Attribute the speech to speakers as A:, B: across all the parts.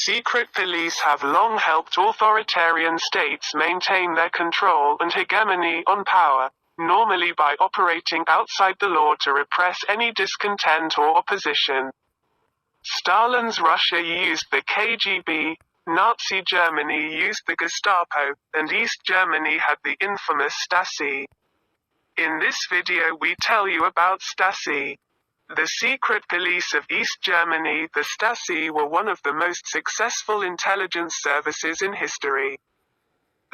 A: Secret police have long helped authoritarian states maintain their control and hegemony on power, normally by operating outside the law to repress any discontent or opposition. Stalin's Russia used the KGB, Nazi Germany used the Gestapo, and East Germany had the infamous Stasi. In this video we tell you about Stasi. The secret police of East Germany, the Stasi, were one of the most successful intelligence services in history.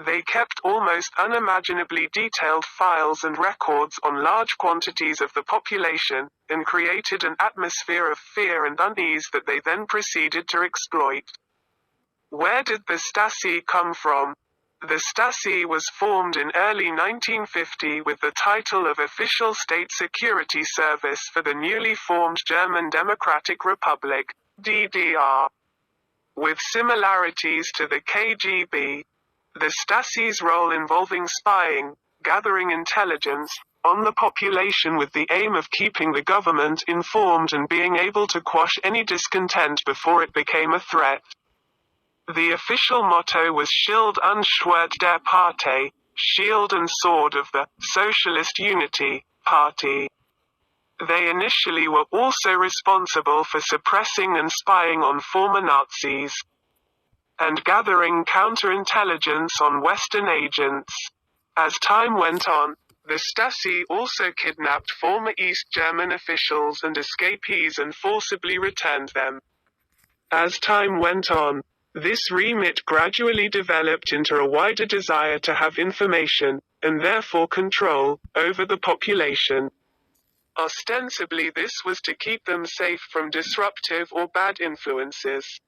A: They kept almost unimaginably detailed files and records on large quantities of the population, and created an atmosphere of fear and unease that they then proceeded to exploit. Where did the Stasi come from? The Stasi was formed in early 1950 with the title of Official State Security Service for the newly formed German Democratic Republic, DDR. With similarities to the KGB, the Stasi's role involving spying, gathering intelligence, on the population with the aim of keeping the government informed and being able to quash any discontent before it became a threat. The official motto was Schild und Schwert der Partei, Shield and Sword of the Socialist Unity Party. They initially were also responsible for suppressing and spying on former Nazis, and gathering counterintelligence on Western agents. As time went on, the Stasi also kidnapped former East German officials and escapees and forcibly returned them. As time went on, this remit gradually developed into a wider desire to have information, and therefore control, over the population. Ostensibly this was to keep them safe from disruptive or bad influences.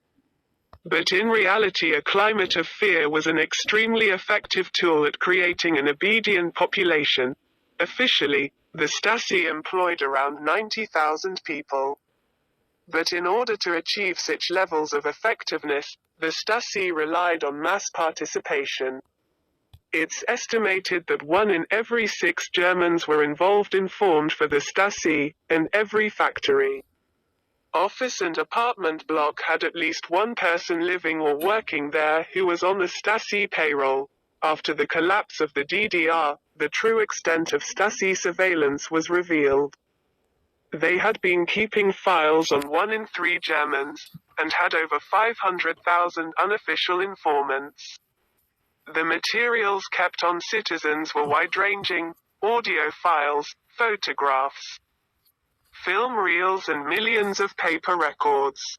A: But in reality a climate of fear was an extremely effective tool at creating an obedient population. Officially, the Stasi employed around 90,000 people. But in order to achieve such levels of effectiveness, the Stasi relied on mass participation. It's estimated that 1 in every 6 Germans were involved and formed for the Stasi, and every factory, office and apartment block had at least one person living or working there who was on the Stasi payroll. After the collapse of the DDR, the true extent of Stasi surveillance was revealed. They had been keeping files on 1 in 3 Germans, and had over 500,000 unofficial informants. The materials kept on citizens were wide-ranging: audio files, photographs, film reels and millions of paper records.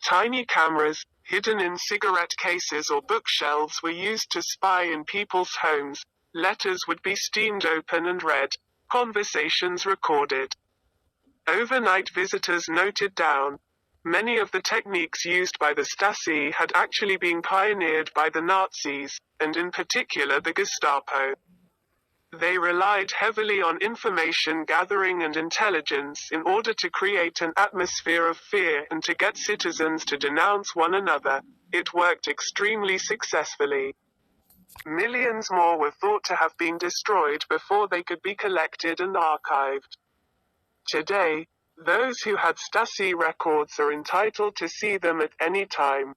A: Tiny cameras, hidden in cigarette cases or bookshelves, were used to spy in people's homes. Letters would be steamed open and read, conversations recorded, overnight visitors noted down. Many of the techniques used by the Stasi had actually been pioneered by the Nazis, and in particular the Gestapo. They relied heavily on information gathering and intelligence in order to create an atmosphere of fear and to get citizens to denounce one another. It worked extremely successfully. Millions more were thought to have been destroyed before they could be collected and archived. Today, those who had Stasi records are entitled to see them at any time.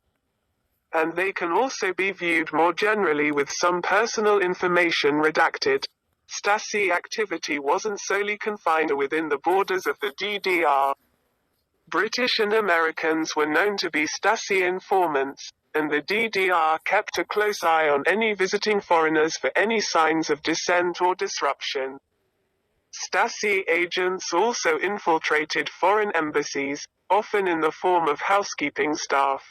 A: And they can also be viewed more generally with some personal information redacted. Stasi activity wasn't solely confined within the borders of the DDR. British and Americans were known to be Stasi informants, and the DDR kept a close eye on any visiting foreigners for any signs of dissent or disruption. Stasi agents also infiltrated foreign embassies, often in the form of housekeeping staff,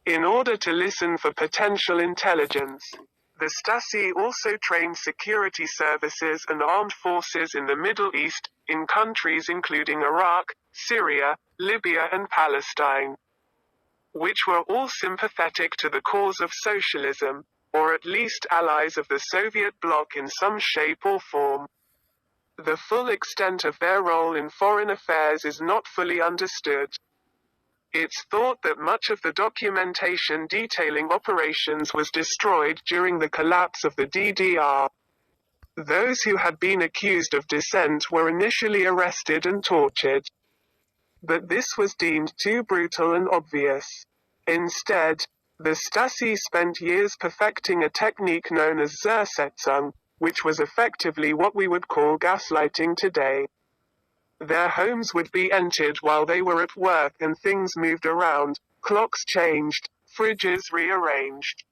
A: in order to listen for potential intelligence. The Stasi also trained security services and armed forces in the Middle East, in countries including Iraq, Syria, Libya and Palestine, which were all sympathetic to the cause of socialism, or at least allies of the Soviet bloc in some shape or form. The full extent of their role in foreign affairs is not fully understood. It's thought that much of the documentation detailing operations was destroyed during the collapse of the DDR. Those who had been accused of dissent were initially arrested and tortured. But this was deemed too brutal and obvious. Instead, the Stasi spent years perfecting a technique known as Zersetzung, which was effectively what we would call gaslighting today. Their homes would be entered while they were at work and things moved around, clocks changed, fridges rearranged.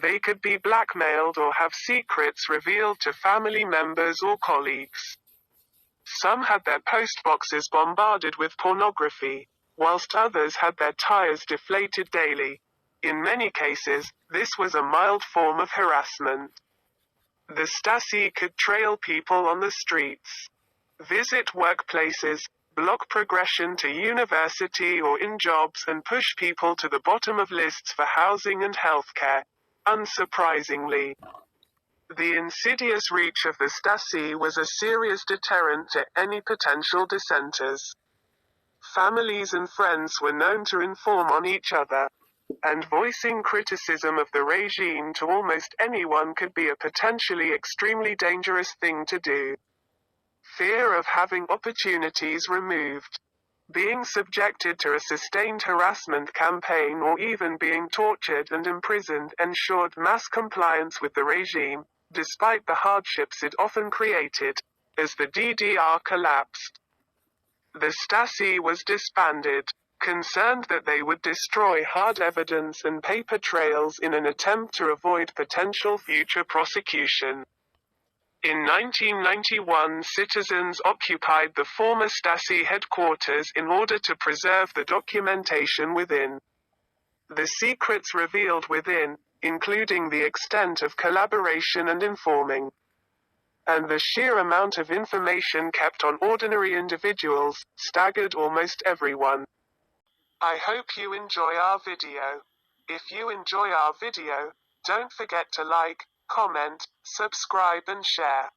A: They could be blackmailed or have secrets revealed to family members or colleagues. Some had their postboxes bombarded with pornography, whilst others had their tires deflated daily. In many cases, this was a mild form of harassment. The Stasi could trail people on the streets, visit workplaces, block progression to university or in jobs, and push people to the bottom of lists for housing and healthcare. Unsurprisingly, the insidious reach of the Stasi was a serious deterrent to any potential dissenters. Families and friends were known to inform on each other, and voicing criticism of the regime to almost anyone could be a potentially extremely dangerous thing to do. Fear of having opportunities removed, being subjected to a sustained harassment campaign, or even being tortured and imprisoned ensured mass compliance with the regime, despite the hardships it often created. As the DDR collapsed, the Stasi was disbanded, concerned that they would destroy hard evidence and paper trails in an attempt to avoid potential future prosecution. In 1991, citizens occupied the former Stasi headquarters in order to preserve the documentation within. The secrets revealed within, including the extent of collaboration and informing, and the sheer amount of information kept on ordinary individuals, staggered almost everyone. I hope you enjoy our video. If you enjoy our video, don't forget to like, comment, subscribe and share.